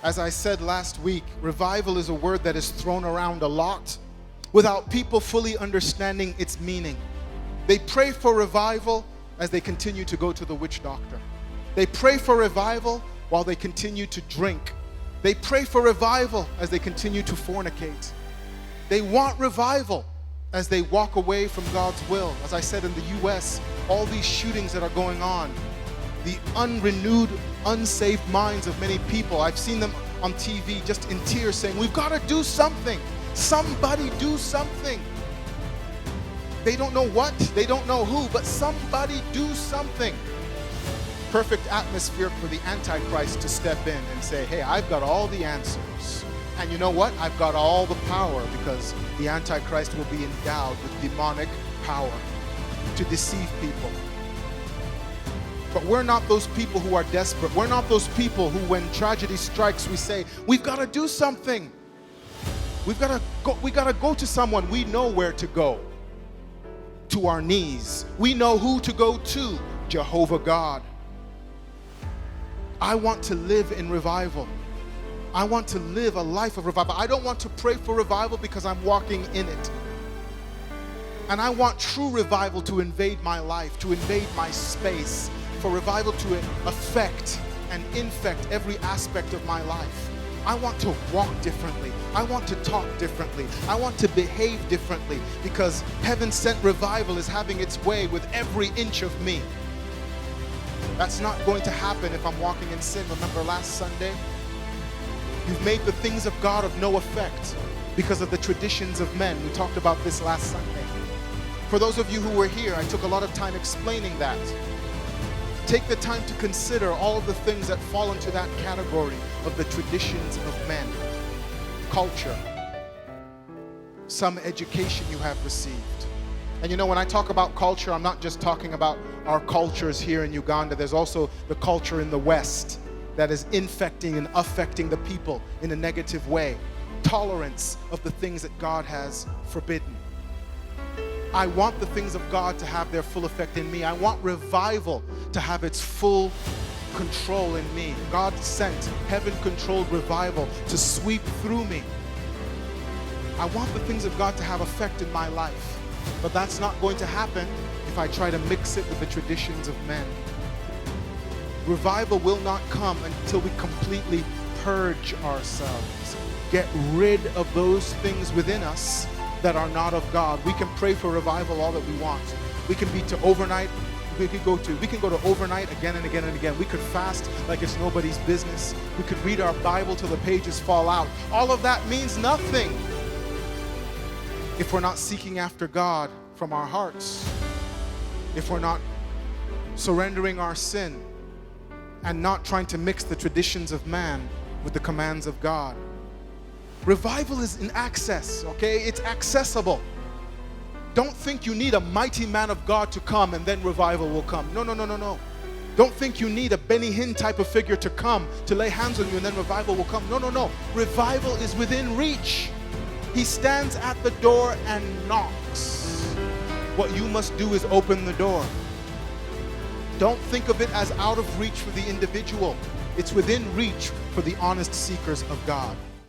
As I said last week, revival is a word that is thrown around a lot without people fully understanding its meaning. They pray for revival as they continue to go to the witch doctor. They pray for revival while they continue to drink. They pray for revival as they continue to fornicate. They want revival as they walk away from God's will. As I said, in the U.S., all these shootings that are going on, the unrenewed, unsaved minds of many people, I've seen them on TV just in tears saying, we've got to do something. Somebody do something. They don't know what, they don't know who, but somebody do something. Perfect atmosphere for the Antichrist to step in and say, hey, I've got all the answers. And you know what? I've got all the power, because the Antichrist will be endowed with demonic power to deceive people. But we're not those people who are desperate. We're not those people who, when tragedy strikes, we say, we've got to do something. We got to go to someone. We know where to go. To our knees. We know who to go to. Jehovah God. I want to live in revival. I want to live a life of revival. I don't want to pray for revival because I'm walking in it. And I want true revival to invade my life, to invade my space, for revival to affect and infect every aspect of my life. I want to walk differently. I want to talk differently. I want to behave differently, because heaven-sent revival is having its way with every inch of me. That's not going to happen if I'm walking in sin. Remember last Sunday? You've made the things of God of no effect because of the traditions of men. We talked about this last Sunday. For those of you who were here, I took a lot of time explaining that. Take the time to consider all of the things that fall into that category of the traditions of men. Culture. Some education you have received. And you know, when I talk about culture, I'm not just talking about our cultures here in Uganda. There's also the culture in the West that is infecting and affecting the people in a negative way. Tolerance of the things that God has forbidden. I want the things of God to have their full effect in me. I want revival to have its full control in me. God sent heaven-controlled revival to sweep through me. I want the things of God to have effect in my life. But that's not going to happen if I try to mix it with the traditions of men. Revival will not come until we completely purge ourselves. Get rid of those things within us that are not of God. We can pray for revival all that we want. We can be to overnight. We can go to overnight again and again and again. We could fast like it's nobody's business. We could read our Bible till the pages fall out. All of that means nothing if we're not seeking after God from our hearts. If we're not surrendering our sin and not trying to mix the traditions of man with the commands of God. Revival is in access, okay? It's accessible. Don't think you need a mighty man of God to come and then revival will come. No, no, no, no, no. Don't think you need a Benny Hinn type of figure to come to lay hands on you and then revival will come. No, no, no. Revival is within reach. He stands at the door and knocks. What you must do is open the door. Don't think of it as out of reach for the individual. It's within reach for the honest seekers of God.